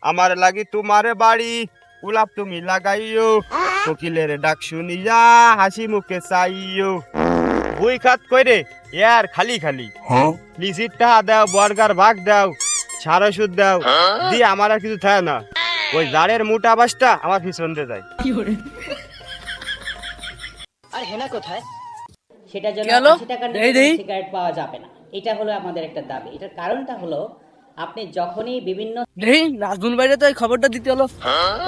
আমার লাগি তোমারে বাড়ি গোলাপ তুমি লাগাইও কোকিলের ডাক শুনিয়া হাসি মুখে চাইও বই খাত কইরে ইয়ার খালি খালি লিজিটটা দাও বর্গার ভাগ দাও সারা সুদ দাও দিয়ে আমার আর কিছু থাকে না ওই জারের মোটা বাসটা আমার পিছন দিয়ে যায় আর হেনা কোথায় সেটা জন্য গেল? 80 টাকার দেই, দেই। সিগারেট পাওয়া যাবে না। এটা হলো আমাদের একটা দাবি। এটার কারণটা হলো আপনি যখনই বিভিন্ন নেই নাজমুল ভাইরে তো এই খবরটা দিতে হলো।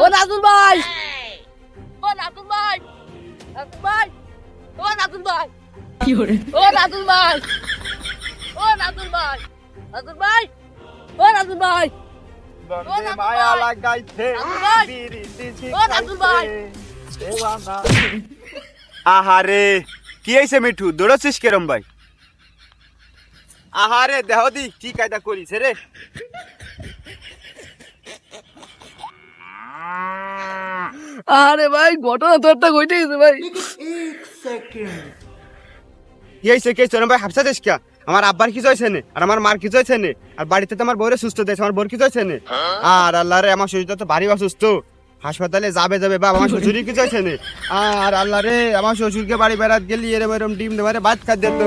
ও নাজমুল ভাই, ও নাজমুল ভাই, নাজমুল ভাই, ও নাজমুল ভাই, ও নাজমুল ভাই, ও নাজমুল ভাই, নাজমুল ভাই, ও নাজমুল ভাই, দরজে মায়া লাগাইছে ভাই। বিড়ি দিছি ও নাজমুল ভাই। দেওয়ানা। আহারে কি হইছে মিঠু দৌড়াচ্ছিস কেরম ভাই আহারে দেহ দি কি কায়দা করিস রে আরে ভাই ঘটনা তো একটা ঘটে গেছে ভাই। কি হইছে কে চরম ভাই হাফসা দেশ কে আমার আব্বার কি হইছে নে আর আমার মার কি হইছে নে আর বাড়িতে তো আমার বউরে সুস্থ দেছে আমার বোর কি হইছে নে আর আল্লাহ রে আমার শরীরটা তো ভারী অসুস্থ হাসপাতালে যাবে বাবা আমার শ্বশুরই কি হইছে নে আর আল্লাহ রে আমার শ্বশুরকে বাড়ি বেড়াত গেলি এরে এরম ডিম দেবারে ভাত খাদ দিত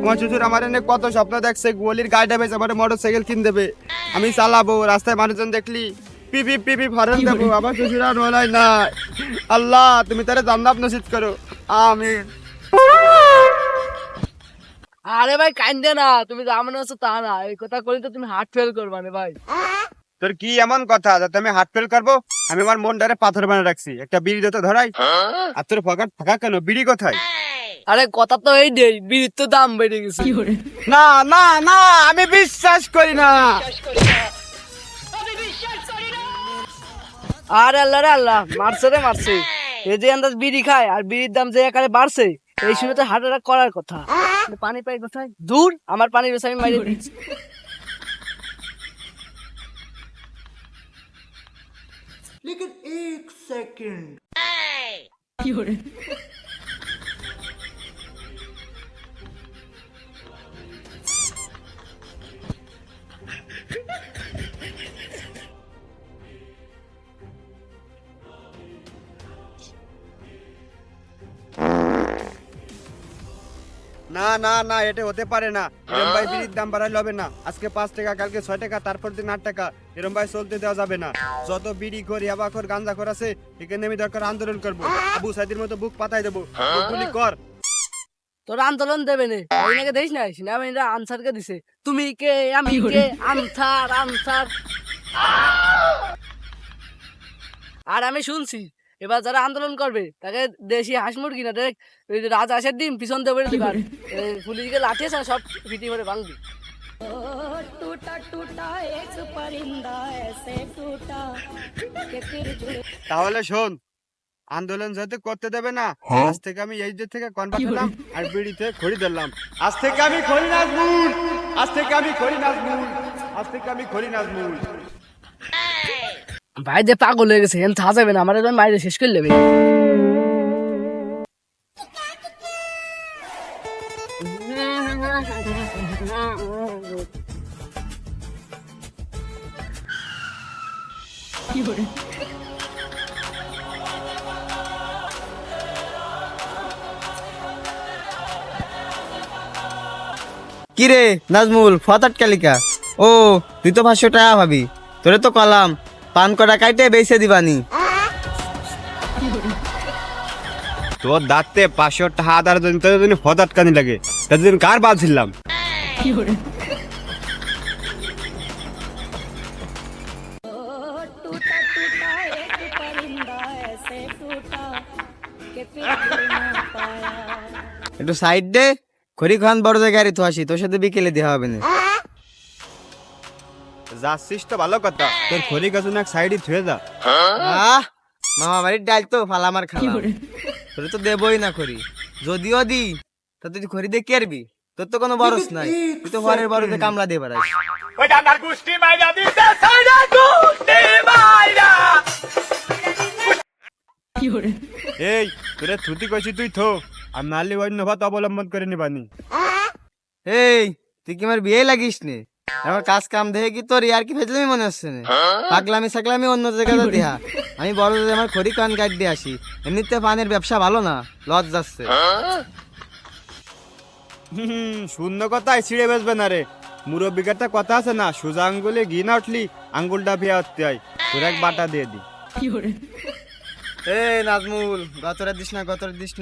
আমার শ্বশুর আমার এনে কত স্বপ্ন দেখছে গোলির গাড়িটা বেচে আমার মোটর সাইকেল কিন দেবে আমি চালাবো রাস্তায় মানুষজন দেখলি পিপি পিপি ফরেন দেবো আমার শ্বশুর আর বলাই না আল্লাহ তুমি তারে জান্নাত নসিব করো আমিন আরে ভাই কান্দে না, তুমি যা মনে হচ্ছে তা না, এই কথা কইলে তো তুমি হার্ট ফেল করবা না ভাই। তোর কি এমন কথা যাতে আমি হার্ট ফেল করবো আমি আমার মনটারে পাথর বানিয়ে রাখছি একটা বিড়ি দিতে ধরাই আর তোর পকেট ফাঁকা কেন বিড়ি কোথায় আরে কথা তো এই দেই, বিড়ির তো দাম বেড়ে গেছে। না না না আমি বিশ্বাস করি না আরে আল্লাহ রে আল্লাহ, মারছে রে মারছে। এই যে আন্দাজ বিড়ি খায় আর বিড়ির দাম যে আকারে বাড়ছে, এই শুনে তো হার্ট অ্যাটাক করার কথা। কিন্তু পানি পাই কোথায়? দূর, আমার পানির বেশি আমি মাইরে দিচ্ছি। लेकिन एक सेकंड না না না এটা হতে পারে না এরম ভাই বিড়ির দাম বাড়াইলে হবে না আজকে 5 টাকা কালকে 6 টাকা তারপর দিন 8 টাকা এরম ভাই চলতে দেওয়া যাবে না যত বিড়ি খোর ইয়াবাখোর গাঁজাখোর আছে এখানে আমি দরকার আন্দোলন করবো আবু সাইদের মতো বুক পাতাই দেবো গুলি কর তোর আন্দোলন দেবে নে, ওইনাকে দেখিস না, সেনাবাহিনীরা আনসারকে দিছে। তুমি কে, আমি কে, আনসার আনসার। আর আমি শুনছি এবার যারা আন্দোলন করবে তাকে দেশি হাঁস মুরগি না দেখ ওই যে রাজ হাঁসের ডিম পিছন দিয়ে বেড়ে দিবার পুলিশকে লাঠিয়েছে সব ফিটি করে ভাঙবি। टूटा टूटा एक परिंदा ऐसे टूटा कि फिर जुड़े তাহলে শোন আন্দোলন যাতে করতে দেবে না আজ থেকে আমি এই যে থেকে কনভার্ট হলাম আর বিড়িতে খড়ি দিলাম আজ থেকে আমি খড়ি নাজমুল আজ থেকে আমি খড়ি নাজমুল আজ থেকে আমি খড়ি নাজমুল ভাই যে পাগল হয়ে গেছে, থা যাবে না, আমার মাইরে শেষ করে নেবে। কিরে নাজমুল ফতাট কালিকা ও তুই তো 500 টাকা ভাবি তোরে তো কলাম পান করা কাইটে বেচে দিবানি তোর দাঁতে 500 টাকা আদার জন্য তোর জন্য ফদাত কানি লাগে তার জন্য কার বাল ছিলাম टूटा टूटा एक परिंदा ऐसे टूटा कि फिर जुड़ ना पाया একটু সাইড দে খড়ি খান বড় জায়গায় রে তো আসি তোর সাথে বিকেলে দেওয়া হবে না যাচ্ছিস তো ভালো কথা তোর খড়ি গাছ এক সাইডে থুয়ে যা আহ মামা বাড়ির ডাল তো ফালা আমার খালা তোরে তো দেবই না খড়ি যদিও দি তা তুই খড়ি দিয়ে কেরবি তোর তো কোনো বরস নাই তুই তো ঘরের বড়তে কামলা দিয়ে বেড়াস ওই ডান্ডার গুষ্টি মাইরা দিতে সাইডা গুষ্টি মাইরা এই তোরে থুতি কইছি তুই থো আর নালি অন্য ভাত অবলম্বন করে নিবানি এই তুই কি আমার বিয়ে লাগিস নে আমার কাজ কাম দেখে কি তোর ইয়ার কি ফেজলামি মনে হচ্ছে না? পাগলামি সাগলামি অন্য জায়গাতে দেহা। আমি বড় যে আমার খড়ি কান কাট দিয়ে আসি। এমনিতে পানের ব্যবসা ভালো না, লজ যাচ্ছে। শূন্য কথায় ছিঁড়ে বেসবে না রে। মুরব্বির একটা কথা আছে না, সোজা আঙ্গুলে ঘি না উঠলি আঙ্গুলটা ভিয়া উঠতে হয়। তোর এক বাটা দিয়ে দি। এ নাজমুল, গতরে দিস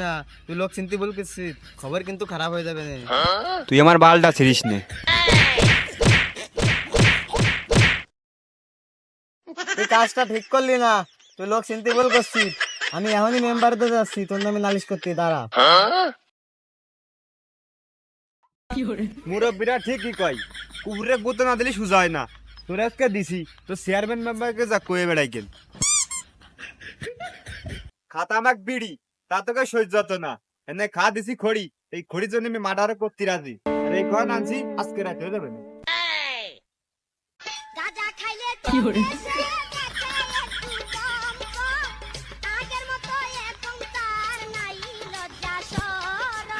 না, তুই লোক চিনতে বলছিস, খবর কিন্তু খারাপ হয়ে যাবে না। তুই আমার বালটা ছিড়িস নে। তুই কাজটা ঠিক করলি না, তুই লোক চিনতে বলছিস। আমি এখনই মেম্বারদের যাচ্ছি, তোর নামে নালিশ করতে, দাঁড়া। মুরব্বিরা ঠিকই কয়, কুকুরে গুঁতো না দিলে সোজা হয় না। তোর আজকে দিছি, তোর চেয়ারম্যান মেম্বারকে যা কয়ে বেড়াই কেন। খাতা আমাক বিড়ি, তা তোকে সহ্য হতো না। এনে খা দিছি খড়ি, এই খড়ির জন্য আমি মার্ডারও করতে রাজি। আর এই ঘর আনছি, আজকে রাতে হয়ে যাবে না। গাঁজা খাইলে চোখে সে দেখে একটু চমক। আগের মতো এখন তার নাই লজ্জা শরম।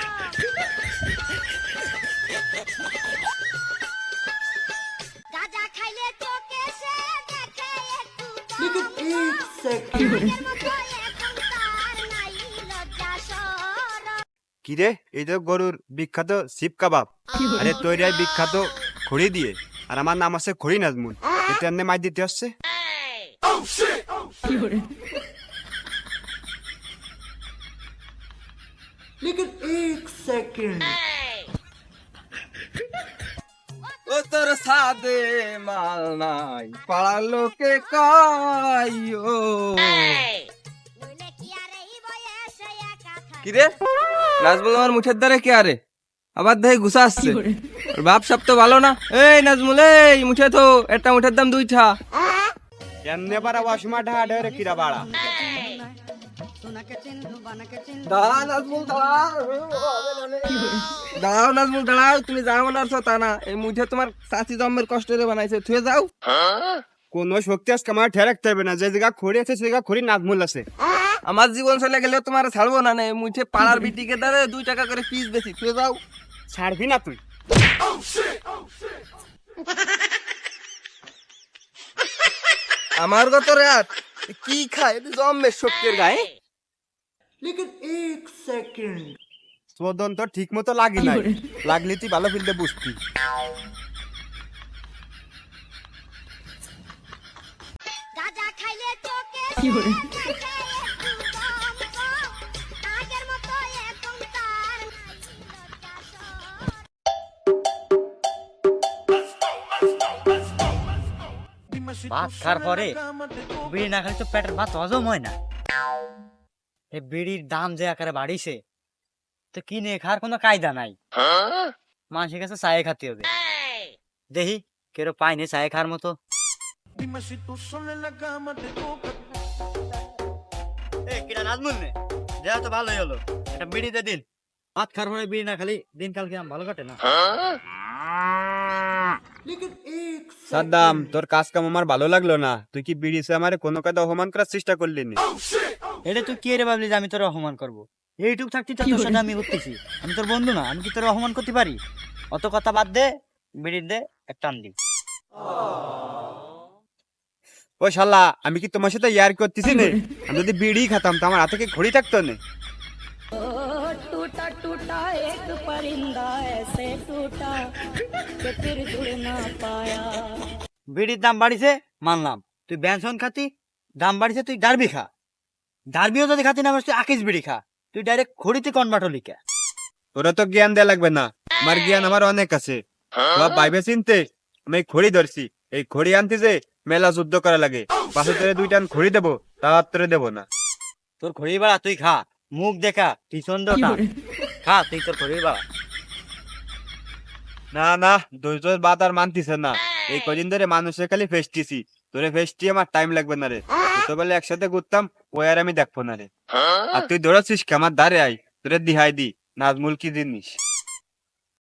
গাঁজা খাইলে চোখে সে দেখে একটু लेकिन চমক। एक सेकंड আগের মতো এখন তার নাই লজ্জা শরম। কিরে, এই তো গরুর বিখ্যাত শিব কাবাব, আরে তৈরি বিখ্যাত খড়ি দিয়ে। আর আমার নাম আছে খড়ি নাজমুল। এতে এমনি মাই দিতে আসছে। लेकिन एक सेकंड ও তোর সাদে মাল নাই, পাড়ার লোকে কইও। নইলে কি আর এই বয়সে একা থাকি। কিরে নাজমুল আমার মুখের দ্বারে কে আরে আবার দেখে গুছা আসছে। ওর বাপ সব তো ভালো না। এই নাজমুল, এই মুঠে তো একটা মুঠের দাম 2টা। এমনি পারা ওয়াসমা ঢাকা ঢেরে কিরা বাড়া। দাঁড়া নাজমুল, দাঁড়াও নাজমুল, দাঁড়াও। তুমি যাও না আরছো তা না, এই মুঠে তোমার চাচি জন্মের কষ্টে বানাইছে, থুয়ে যাও। কোন শক্তি আজকে আমার ঠেয়ে রাখতে হবে না। যে জায়গা খড়ি আছে সে জায়গা খড়ি নাজমুল আছে। আমার জীবন চলে গেলেও তোমার ছাড়বো না। এই মুঠে পাড়ার বিটিকে দ্বারে 2 টাকা করে পিস বেশি, থুয়ে যাও। ছাড়বি না তুই। আমার গত রাত কি খায় জন্মের শক্তির গায়ে। लेकिन एक सेकंड চোদন তো ঠিক মতো লাগি নাই, লাগলি তুই ভালো ফিলতে বুঝতি। গাঁজা খাইলে চোখে সে দেখে একটু চমক। আগের মতো এখন তার নাই লজ্জা শরম। ভাত খাওয়ার পরে বিড়ি না খালি তো পেটের ভাত হজম হয় না। এই বিড়ির দাম যে আকারে বাড়িছে, তো কিনে খাওয়ার কোনো কায়দা নাই। মানুষের কাছে চায়ে খাতে হবে। দেখি কেউ পাইনি চায়ে খাওয়ার মতো। নাজমুল নে, দেওয়া তো ভালোই হলো। একটা বিড়িতে দিন। ভাত খাওয়ার পরে বিড়ি না খালি দিনকাল কি ভালো কাটে না। लेकिन एक সাদ্দাম, তোর কাজ কাম আমার ভালো লাগলো না। তুই কি বিড়িছে আমারে কোনো কায়দা অপমান করার চেষ্টা করলি নি? এটা তুই কি রে ভাবলি যে আমি তোর অপমান করবো? এইটুক থাকতে তোর সাথে আমি করতেছি। আমি তোর বন্ধু না, আমি কি তোর অপমান করতে পারি? অত কথা বাদ দে, বিড়ির দে এক টান দি। ও শালা, আমি কি তোমার সাথে ইয়ার করতেছি নে? আমি যদি বিড়ি খেতাম তো আমার হাতে কি ঘড়ি থাকতো না? टूटा टूटा एक परिंदा ऐसे टूटा कि फिर जुड़ ना पाया। বিড়ির দাম বাড়িছে মানলাম, তুই ব্যঞ্জন খাতি, দাম বাড়িছে তুই ডারবি খা। ডারবিও যদি খাতি না পারিস তুই আকিস বিড়ি খা। তুই ডাইরেক্ট খড়িতে কনভার্ট হলি কে? তোরা তো জ্ঞান দেয়া লাগবে না, আমার জ্ঞান আমার অনেক আছে। সব ভাইবে চিনতে আমি এই খড়ি ধরছি। এই খড়ি আনতে যে মেলা যুদ্ধ করা লাগে। পাশে তোরে 2 টান খড়ি দেবো, তা তোরে দেবো না। তোর খড়ি বাড়া তুই খা, মুখ দেখা তুই চন্দ্রটা খা, তুই তোর খড়ি বাড়া। না না, ধৈর্যের বাত আর মানতিছে না। এই কদিন ধরে মানুষের খালি ফেস্টিছি। তোরে ফেস্টি আমার টাইম লাগবে না রে। ছোটবেলায় একসাথে ঘুরতাম, ওই আর আমি দেখবো না রে। আর তুই ধরেছিস কি আমার দ্বারে আই, তোরে দিহাই দি নাজমুল কি জিনিস।